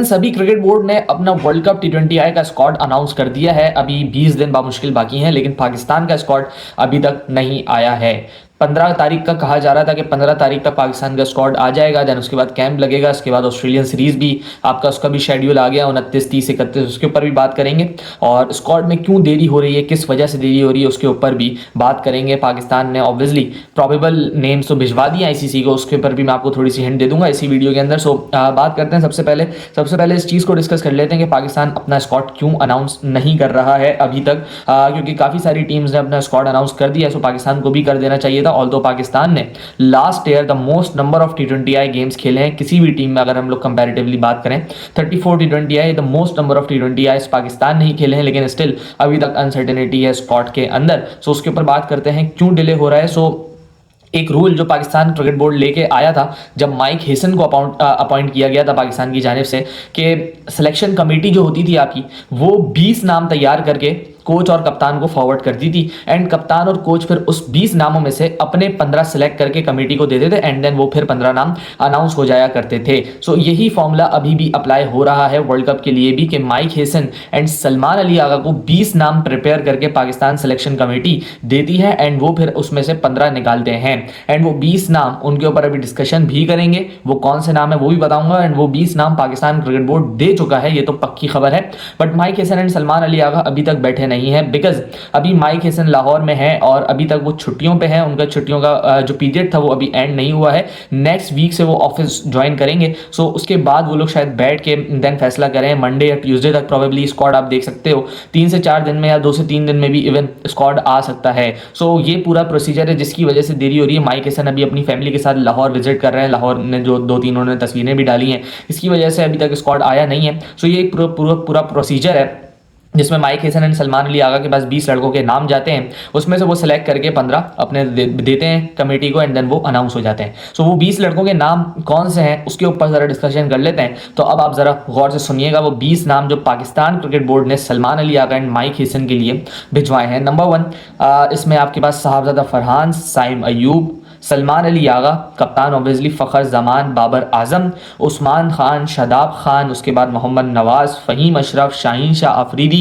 सभी cricket board ने अपना वर्ल्ड कप T20I का स्क्वाड अनाउंस कर दिया है। अभी 20 दिन बामुश्किल बाकी हैं, लेकिन पाकिस्तान का स्क्वाड अभी तक नहीं आया है। 15 तारीख का कहा जा रहा था कि 15 तारीख तक पाकिस्तान का स्क्वाड आ जाएगा, देन उसके बाद कैंप लगेगा, उसके बाद ऑस्ट्रेलियन सीरीज भी आपका उसका भी शेड्यूल आ गया 29, 30, 31, उसके ऊपर भी बात करेंगे। और स्क्वाड में क्यों देरी हो रही है, किस वजह से देरी हो रही है, उसके ऊपर भी बात करेंगे। पाकिस्तान ने ऑब्वियसली प्रोबेबल नेम्स तो भिजवा दिए आईसीसी को, उसके ऊपर भी मैं आपको थोड़ी सी हिंट दे दूंगा इसी वीडियो के अंदर। सो बात करते हैं सबसे पहले इस चीज़ को डिस्कस कर लेते हैं कि पाकिस्तान अपना स्क्वाड क्यों अनाउंस नहीं कर रहा है अभी तक, क्योंकि काफ़ी सारी टीम्स ने अपना स्क्वाड अनाउंस कर दिया। सो पाकिस्तान को भी कर देना चाहिए था। ऑल्दो पाकिस्तान ने last year the most number of T20I games खेले हैं किसी भी टीम में, अगर हम लोग कंपैरेटिवली बात करें 34 T20I, the most number of T20I Pakistan नहीं खेले हैं, लेकिन स्टिल अभी तक अनसर्टेनिटी है स्क्वाड के अंदर। सो उसके ऊपर बात करते हैं क्यों डिले हो रहा है। सो एक रूल जो पाकिस्तान क्रिकेट बोर्ड लेके आया था जब माइक हेसन को अपॉइंट किया गया था पाकिस्तान की जानिब से, कि सिलेक्शन कमेटी जो होती थी आपकी, वो 20 नाम तैयार करके कोच और कप्तान को फॉरवर्ड करती थी, एंड कप्तान और कोच फिर उस 20 नामों में से अपने 15 सेलेक्ट करके कमेटी को देते थे, एंड देन वो फिर 15 नाम अनाउंस हो जाया करते थे। सो यही फॉर्मूला अभी भी अप्लाई हो रहा है वर्ल्ड कप के लिए भी, कि Mike Hesson and Salman Ali Agha को 20 नाम प्रिपेयर करके पाकिस्तान सिलेक्शन कमेटी देती है, एंड वो फिर उसमें से 15 निकालते हैं, एंड वो 20 नाम उनके ऊपर अभी डिस्कशन भी करेंगे, वो कौन से नाम है वो भी बताऊंगा, एंड वो 20 नाम पाकिस्तान क्रिकेट बोर्ड दे चुका है, ये तो पक्की खबर है। But Mike Hesson and Salman Ali Agha अभी तक बैठे नहीं है, बिकॉज अभी माइक हेसन लाहौर में है और अभी तक वो छुट्टियों पे है। उनका छुट्टियों का जो पीरियड था वो अभी एंड नहीं हुआ है, नेक्स्ट वीक से वो ऑफिस ज्वाइन करेंगे। सो उसके बाद वो लोग शायद बैठ के देन फैसला करें, मंडे या ट्यूसडे तक प्रोबेबली स्क्वाड आप देख सकते हो 3 से 4 दिन में या 2 से 3 दिन में भी इवन स्क्वाड आ सकता है। सो ये पूरा प्रोसीजर है जिसकी वजह से देरी हो रही है। माइक हेसन अभी अपनी फैमिली के साथ लाहौर विजिट कर रहे हैं, लाहौर ने जो 2-3 उन्होंने तस्वीरें भी डाली हैं, इसकी वजह से अभी तक स्क्वाड आया नहीं है। सो ये एक पूरा प्रोसीजर है जिसमें Mike Hesson and Salman Ali Agha के पास 20 लड़कों के नाम जाते हैं, उसमें से वो सिलेक्ट करके 15 अपने देते हैं कमेटी को, एंड देन वो अनाउंस हो जाते हैं। सो वो 20 लड़कों के नाम कौन से हैं उसके ऊपर ज़रा डिस्कशन कर लेते हैं। तो अब आप ज़रा गौर से सुनिएगा वो 20 नाम जो पाकिस्तान क्रिकेट बोर्ड ने सलमान अली आगा एंड माइक हेसन के लिए भिजवाए हैं। नंबर 1 इसमें आपके पास साहबजादा फरहान, साइम अयूब, सलमान अली आगा, कप्तान ऑब्वियसली फ़खर जमान, बाबर आजम, उस्मान खान, शादाब खान, उसके बाद मोहम्मद नवाज़, फ़हीम अशरफ, शाहीन शाह अफरीदी,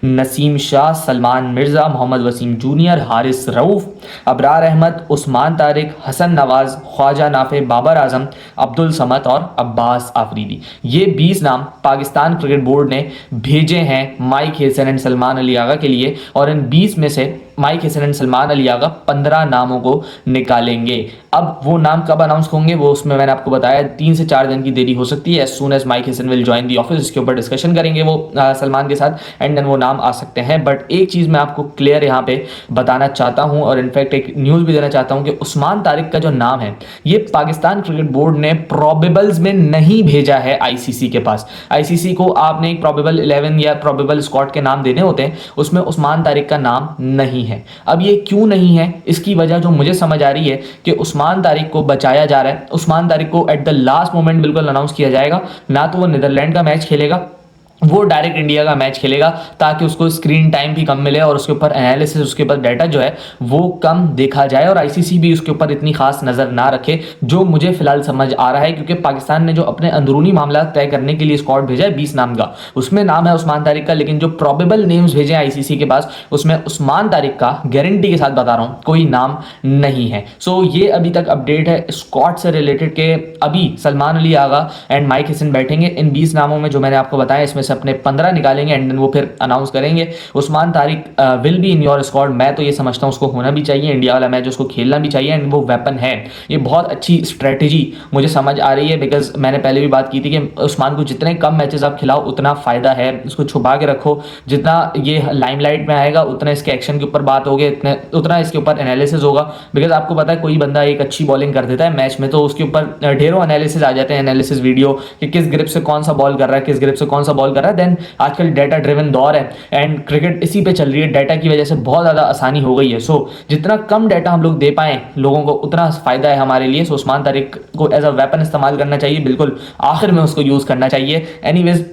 नसीम शाह, सलमान मिर्ज़ा, मोहम्मद वसीम जूनियर, हारिस रऊफ़, अबरार अहमद, उस्मान तारिक, हसन नवाज़, ख्वाजा नाफे, बाबर आजम, अब्दुल समद और अब्बास आफरीदी। ये 20 नाम पाकिस्तान क्रिकेट बोर्ड ने भेजे हैं Mike Hesson and Salman Ali Agha के लिए, और इन 20 में से Mike Hesson and Salman Ali Agha 15 नामों को निकालेंगे। अब वो नाम कब अनाउंस होंगे वो उसमें मैंने आपको बताया 3 से 4 दिन की देरी हो सकती है। As soon as Mike Hesson will join the office, इसके ऊपर डिस्कशन करेंगे वो सलमान के साथ, एंड देन वो नाम आ सकते हैं। बट एक चीज़ मैं आपको क्लियर यहाँ पे बताना चाहता हूँ, और इनफैक्ट एक न्यूज़ भी देना चाहता हूँ कि उस्मान तारिक का जो नाम है ये पाकिस्तान क्रिकेट बोर्ड ने प्रोबेबल्स में नहीं भेजा है आईसीसी के पास। आईसीसी को आपने एक प्रोबेबल 11 या प्रोबेबल स्क्वाड के नाम देने होते हैं, उसमें उस्मान तारिक का नाम नहीं है। अब ये क्यों नहीं है, इसकी वजह जो मुझे समझ आ रही है कि उस्मान तारिक को बचाया जा रहा है। उस्मान तारिक को एट द लास्ट मोमेंट बिल्कुल अनाउंस किया जाएगा, ना तो वो नीदरलैंड का मैच खेलेगा, वो डायरेक्ट इंडिया का मैच खेलेगा, ताकि उसको स्क्रीन टाइम भी कम मिले और उसके ऊपर एनालिसिस, उसके ऊपर डाटा जो है वो कम देखा जाए, और आईसीसी भी उसके ऊपर इतनी खास नज़र ना रखे, जो मुझे फिलहाल समझ आ रहा है। क्योंकि पाकिस्तान ने जो अपने अंदरूनी मामला तय करने के लिए स्क्वाड भेजा है 20 नाम का, उसमें नाम है उस्मान तारिक का, लेकिन जो प्रोबेबल नेम्स भेजे हैं आईसीसी के पास उसमें उस्मान तारिक का गारंटी के साथ बता रहा हूँ कोई नाम नहीं है। सो ये अभी तक अपडेट है स्क्वाड से रिलेटेड के अभी सलमान अली आगा एंड माइक हेसन बैठेंगे इन 20 नामों में जो मैंने आपको बताया, इसमें से अपने 15 निकालेंगे, एंड देन वो फिर अनाउंस करेंगे। Usman Tariq will be in your squad. मैं तो ये समझता हूँ उसको होना भी चाहिए, इंडिया वाला मैच उसको खेलना भी चाहिए, एंड वो वेपन है। ये बहुत अच्छी स्ट्रेटेजी मुझे समझ आ रही है, बिकॉज मैंने पहले भी बात की थी कि उस्मान को जितने कम मैचेस आप खिलाओ उतना फ़ायदा है, उसको छुपा के रखो, जितना ये लाइमलाइट में आएगा उतना इसके एक्शन के ऊपर बात होगी, उतना इसके ऊपर एनालिसिस होगा। बिकॉज आपको पता है कोई बंदा एक अच्छी बॉलिंग कर देता है मैच में तो उसके ऊपर ढेरों एनालिसिस आ जाते हैं, एनालिसिस वीडियो कि किस ग्रिप से कौन सा बॉल कर रहा है, किस ग्रिप से कौन सा बॉल कर रहा है। देन आजकल डाटा ड्रिवन दौर है, एंड क्रिकेट इसी पे चल रही है, डाटा की वजह से बहुत ज़्यादा आसानी हो गई है। सो जितना कम डाटा हम लोग दे पाएँ लोगों को उतना फ़ायदा है हमारे लिए। सो उस्मान तारिक को एज अ वेपन इस्तेमाल करना चाहिए, बिल्कुल आखिर में उसको यूज़ करना चाहिए। एनीवेज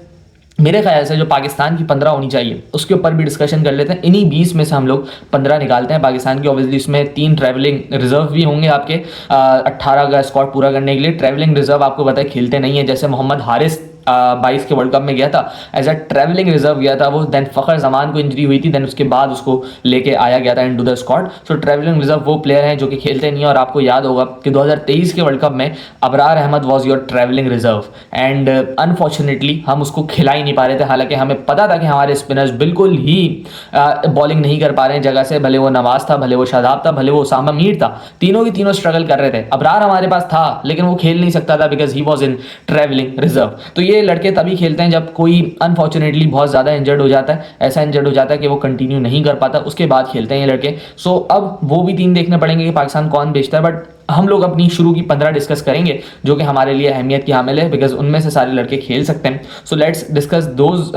मेरे ख्याल से जो पाकिस्तान की 15 होनी चाहिए उसके ऊपर भी डिस्कशन कर लेते हैं। इन्हीं 20 में से हम लोग 15 निकालते हैं पाकिस्तान की। ऑब्वियसली इसमें 3 ट्रैवलिंग रिजर्व भी होंगे आपके 18 का स्क्वाड पूरा करने के लिए। ट्रैवलिंग रिजर्व आपको पता है खेलते नहीं है, जैसे मोहम्मद हारिस 22 के वर्ल्ड कप में गया था, एज अ ट्रैवलिंग रिजर्व गया था वो। देन फ़खर जमान को इंजरी हुई थी, देन उसके बाद उसको लेके आया गया था into the squad. So travelling reserve वो प्लेयर हैं जो कि खेलते नहीं, और आपको याद होगा कि 2023 के वर्ल्ड कप में Abrar Ahmed was your travelling reserve, and unfortunately हम उसको खिला ही नहीं पा रहे थे। हालांकि हमें पता था कि हमारे स्पिनर्स बिल्कुल ही बॉलिंग नहीं कर पा रहे हैं जगह से, भले वो नवाज था, भले वो शादाब था, भले वो उसामा मीर था, तीनों की तीनों स्ट्रगल कर रहे थे। अबरार हमारे पास था लेकिन वो खेल नहीं सकता था because he was in travelling reserve. तो ये लड़के तभी खेलते हैं जब कोई अनफॉर्चुनेटली बहुत ज़्यादा इंजर्ड हो जाता है, ऐसा इंजर्ड हो जाता है कि वो कंटिन्यू नहीं कर पाता, उसके बाद खेलते हैं ये लड़के। सो अब वो भी 3 देखने पड़ेंगे कि पाकिस्तान कौन बेचता है, बट हम लोग अपनी शुरू की 15 डिस्कस करेंगे जो कि हमारे लिए अहमियत की हामिल है बिकॉज उनमें से सारे लड़के खेल सकते हैं। So let's discuss those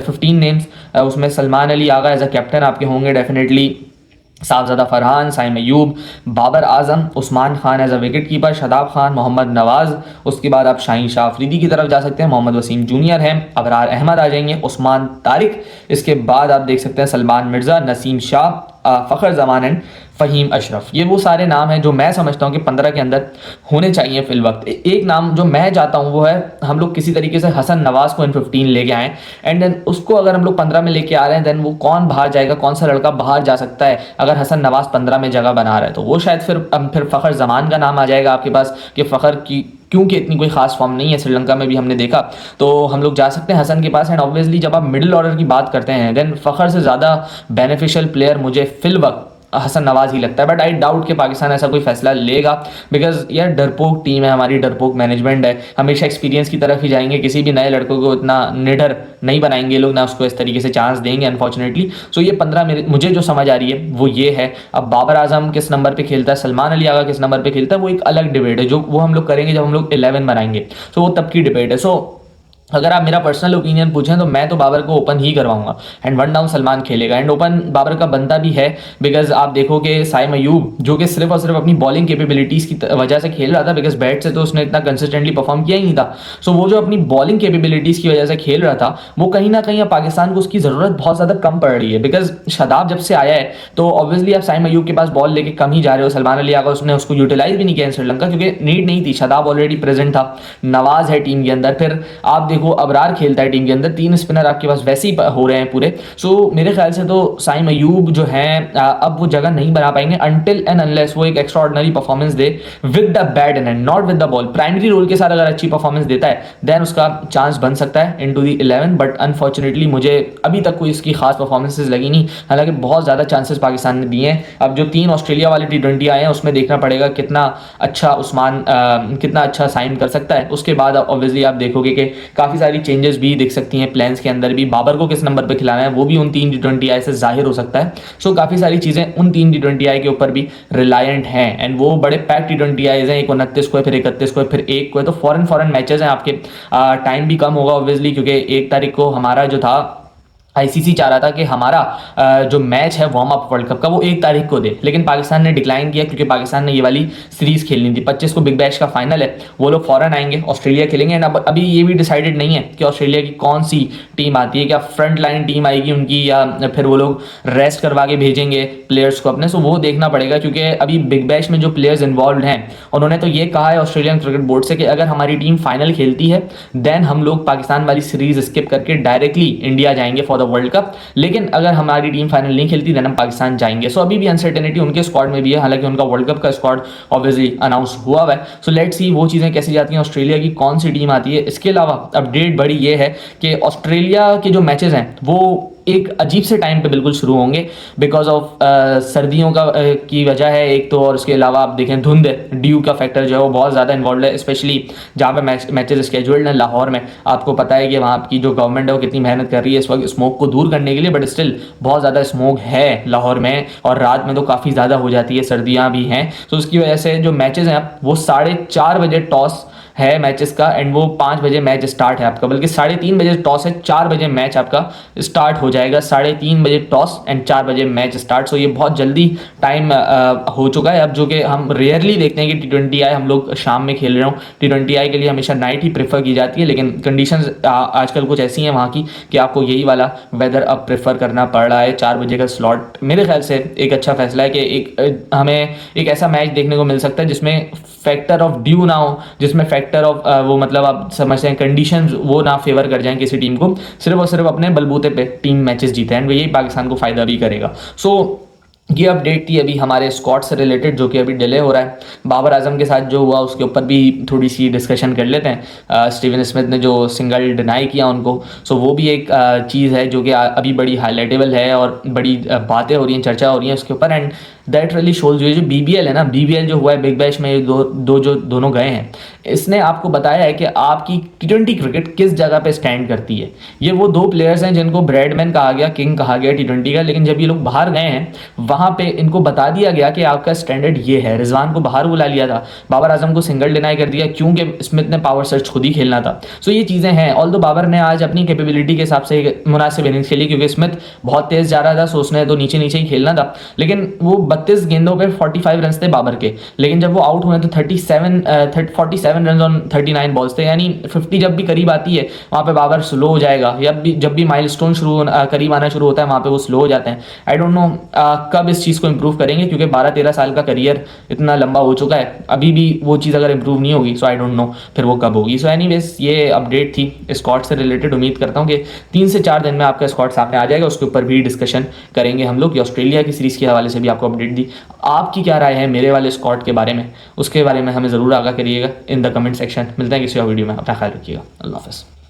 15 names. उसमें Salman Ali Agha as a captain आपके होंगे definitely, Sahibzada Farhan, Saim Ayub, Babar Azam, Usman Khan as a wicket keeper, Shadab Khan, Mohammad Nawaz. उसके बाद आप शाहीन शाह अफरीदी की तरफ जा सकते हैं, मोहम्मद वसीम जूनियर हैं, अबरार अहमद आ जाएंगे, उस्मान तारिक। इसके बाद आप देख सकते हैं सलमान मिर्ज़ा, नसीम शाह, फ़खर जमान एंड फ़हीम अशरफ। ये वो सारे नाम हैं जो मैं समझता हूँ कि 15 के अंदर होने चाहिए फिल वक्त। एक नाम जो मैं चाहता हूँ वो है हम लोग किसी तरीके से हसन नवाज को इन 15 लेके आएँ, एंड देन उसको अगर हम लोग 15 में लेके आ रहे हैं, देन वो कौन बाहर जाएगा, कौन सा लड़का बाहर जा सकता है अगर हसन नवाज 15 में जगह बना रहा है, तो वो शायद फिर फ़खर जमान का नाम आ जाएगा आपके पास कि फ़खर की क्योंकि इतनी कोई खास फॉर्म नहीं है, श्रीलंका में भी हमने देखा, तो हम लोग जा सकते हैं हसन के पास। एंड ऑब्वियसली जब आप मिडिल ऑर्डर की बात करते हैं देन फ़खर से ज़्यादा बेनिफिशियल प्लेयर मुझे फिल वक्त हसन नवाज ही लगता है, बट आई डाउट कि पाकिस्तान ऐसा कोई फैसला लेगा बिकॉज यार डरपोक टीम है हमारी, डरपोक मैनेजमेंट है, हमेशा एक्सपीरियंस की तरफ ही जाएंगे, किसी भी नए लड़कों को इतना निडर नहीं बनाएंगे लोग, ना उसको इस तरीके से चांस देंगे अनफॉर्चुनेटली। सो ये 15 मुझे जो समझ आ रही है वो ये है। अब बाबर आजम किस नंबर पर खेलता है, सलमान अली आगा किस नंबर पर खेलता है, वो एक अलग डिबेट है जो वो हम लोग करेंगे जब हम लोग 11 बनाएंगे, सो वो तब की डिबेट है। सो अगर आप मेरा पर्सनल ओपिनियन पूछें तो मैं तो बाबर को ओपन ही करवाऊंगा एंड वन डाउन सलमान खेलेगा, एंड ओपन बाबर का बनता भी है बिकॉज आप देखो कि साइम अयूब जो कि सिर्फ और सिर्फ अपनी बॉलिंग कैपेबिलिटीज़ की वजह से खेल रहा था, बिकॉज बैट से तो उसने इतना कंसिस्टेंटली परफॉर्म किया ही नहीं था। सो वो जो अपनी बॉलिंग कैपेबिलिटीज़ की वजह से खेल रहा था वो कहीं ना कहीं अब पाकिस्तान को उसकी ज़रूरत बहुत ज़्यादा कम पड़ रही है बिकॉज शादाब जब से आया है तो ऑब्वियसली आप साइम अयूब के पास बॉल लेके कम ही जा रहे हो। सलमान अली आगा उसने उसको यूटिलाइज भी नहीं किया श्रीलंका क्योंकि नीड नहीं थी, शादाब ऑलरेडी प्रेजेंट था, नवाज है टीम के अंदर, फिर आप देखो अबरार खेलता है टीम के अंदर, 3 स्पिनर आपके पास वैसे ही हो रहे हैं पूरे। सो मेरे ख्याल से तो साइम अयूब जो है अब वो जगह नहीं बना पाएंगे अनटिल एंड अनलेस वो एक एक्स्ट्रा ऑर्डिनरी परफॉर्मेंस दे with the bat in hand, not with the ball. Primary role के साथ अगर अच्छी परफॉर्मेंस देता है देन उसका चांस बन सकता है इनटू द 11, बट अनफॉर्चुनेटली मुझे अभी तक कोई इसकी खास परफॉर्मेंसेज लगी नहीं, हालांकि बहुत ज़्यादा चांसेस पाकिस्तान ने दिए हैं। अब जो 3 ऑस्ट्रेलिया वाले T20 आए हैं उसमें देखना पड़ेगा कितना अच्छा उस्मान कितना अच्छा साइन कर सकता है। उसके बाद ऑब्वियसली आप देखोगे कि काफ़ी सारी चेंजेस भी दिख सकती हैं प्लान्स के अंदर भी, बाबर को किस नंबर पे खिलाना है वो भी उन 3 T20 आई से जाहिर हो सकता है। सो काफ़ी सारी चीज़ें उन 3 T20 आई के ऊपर भी रिलायंट हैं, एंड वो बड़े पैक T20 आईज हैं, एक 29 को है, फिर 31 को है, फिर 1 को है, तो फॉरेन मैचेस हैं आपके, टाइम भी कम होगा ऑब्वियसली क्योंकि 1 तारीख को हमारा जो था आईसीसी चाह रहा था कि हमारा जो मैच है वार्म अप वर्ल्ड कप का वो 1 तारीख को दे, लेकिन पाकिस्तान ने डिक्लाइन किया क्योंकि पाकिस्तान ने ये वाली सीरीज खेलनी थी। 25 को बिग बैश का फाइनल है, वो लोग फॉरन आएंगे, ऑस्ट्रेलिया खेलेंगे, एंड अभी ये भी डिसाइडेड नहीं है कि ऑस्ट्रेलिया की कौन सी टीम आती है, क्या फ्रंट लाइन टीम आएगी उनकी या फिर वो लोग रेस्ट करवा के भेजेंगे प्लेयर्स को अपने। सो वो देखना पड़ेगा क्योंकि अभी बिग बैश में जो प्लेयर्स इन्वॉल्व हैं उन्होंने तो ये कहा है ऑस्ट्रेलियन क्रिकेट बोर्ड से कि अगर हमारी टीम फाइनल खेलती है देन हम लोग पाकिस्तान वाली सीरीज स्किप करके डायरेक्टली इंडिया जाएंगे फॉर द वर्ल्ड कप, लेकिन अगर हमारी टीम फाइनल नहीं खेलती देन हम पाकिस्तान जाएंगे। सो अभी भी अनसर्टेनिटी उनके स्क्वाड में भी है, हालांकि उनका वर्ल्ड कप का स्क्वाड ऑब्वियसली अनाउंस हुआ है। सो लेट्स सी वो चीज़ें कैसी जाती हैं, ऑस्ट्रेलिया की कौन सी टीम आती है। इसके अलावा अपडेट बड़ी ये है कि ऑस्ट्रेलिया के जो मैचेस हैं वो एक अजीब से टाइम पे बिल्कुल शुरू होंगे बिकॉज ऑफ सर्दियों का की वजह है एक तो, और उसके अलावा आप देखें धुंध ड्यू का फैक्टर जो है वो बहुत ज़्यादा इन्वॉल्व है, स्पेशली जहाँ पे मैचेस स्केड्यूल्ड हैं लाहौर में। आपको पता है कि वहाँ की जो गवर्नमेंट है वो कितनी मेहनत कर रही है इस वक्त स्मोक को दूर करने के लिए, बट स्टिल बहुत ज़्यादा स्मोक है लाहौर में और रात में तो काफ़ी ज़्यादा हो जाती है, सर्दियाँ भी हैं। तो उसकी वजह से जो मैचेज़ हैं वो 4:30 बजे टॉस है मैचेस का एंड वो 5 बजे मैच स्टार्ट है आपका, बल्कि 3:30 बजे टॉस है, 4 बजे मैच आपका स्टार्ट हो जाएगा। 3:30 बजे टॉस एंड 4 बजे मैच स्टार्ट। सो ये बहुत जल्दी टाइम हो चुका है अब, जो कि हम रेयरली देखते हैं कि T20 आई हम लोग शाम में खेल रहे हो। T20 आई के लिए हमेशा नाइट ही प्रेफर की जाती है, लेकिन कंडीशंस आजकल कुछ ऐसी हैं वहाँ की कि आपको यही वाला वेदर अब प्रेफर करना पड़ रहा है। 4 बजे का स्लॉट मेरे ख्याल से एक अच्छा फैसला है कि हमें एक ऐसा मैच देखने को मिल सकता है जिसमें फैक्टर ऑफ ड्यू ना हो, जिसमें फैक्टर ऑफ वो मतलब आप समझते हैं कंडीशंस वो ना फेवर कर जाएं किसी टीम को, सिर्फ और सिर्फ अपने बलबूते पे टीम मैचेस जीते, एंड यही पाकिस्तान को फायदा भी करेगा। सो ये अपडेट थी अभी हमारे स्क्वाड से रिलेटेड, जो कि अभी डिले हो रहा है। बाबर आजम के साथ जो हुआ उसके ऊपर भी थोड़ी सी डिस्कशन कर लेते हैं। स्टीवन स्मिथ ने जो सिंगल डिनाई किया उनको, सो वो भी एक चीज़ है जो कि अभी बड़ी हाईलाइटेबल है और बड़ी बातें हो रही हैं, चर्चा हो रही है उसके ऊपर। एंड दैट रियली शोज जो BBL है ना, BBL जो हुआ है बिग बैश में, जो दोनों गए हैं, इसने आपको बताया है कि आपकी T20 क्रिकेट किस जगह पे स्टैंड करती है। ये वो दो प्लेयर्स हैं जिनको ब्रैडमैन कहा गया, किंग कहा गया T20 का, लेकिन जब ये लोग बाहर गए हैं वहां पे इनको बता दिया गया कि आपका स्टैंडर्ड ये है। रिजवान को बाहर बुला लिया था, बाबर आजम को सिंगल डिनाई कर दिया क्योंकि स्मिथ ने पावर सर्च खुद ही खेलना था। सो ये चीज़ें हैं। ऑल्दो बाबर ने आज अपनी कैपेबिलिटी के हिसाब से मुनासिब इनिंग्स खेली क्योंकि स्मिथ बहुत तेज जा रहा था, सो उसने तो नीचे नीचे ही खेलना था। लेकिन वो 32 गेंदों पे 45 रन थे बाबर के, लेकिन जब वो आउट हुए तो 47 रन ऑन 39 बॉल्स थे, यानी 50 जब भी करीब आती है वहाँ पे बाबर स्लो हो जाएगा, या जब भी माइलस्टोन करीब आना शुरू होता है वहाँ पे वो स्लो हो जाते हैं। आई डोंट नो कब इस चीज़ को इंप्रूव करेंगे, क्योंकि 12-13 साल का करियर इतना लंबा हो चुका है, अभी भी वो चीज़ अगर इंप्रूव नहीं होगी सो आई डोंट नो फिर वो कब होगी। सो एनीवेज ये अपडेट थी स्क्वाड से रिलेटेड। उम्मीद करता हूँ कि 3 से 4 दिन में आपका स्क्वाड सामने आ जाएगा, उसके ऊपर भी डिस्कशन करेंगे हम लोग। ऑस्ट्रेलिया की सीरीज़ के हवाले से भी आपको अपडेट दी। आपकी क्या राय है मेरे वाले स्क्वाड के बारे में, उसके बारे में हमें ज़रूर आगाह करिएगा इन द कमेंट सेक्शन। मिलते हैं किसी और वीडियो में, अपना ख्याल रखिएगा। अल्लाह हाफ़िज़।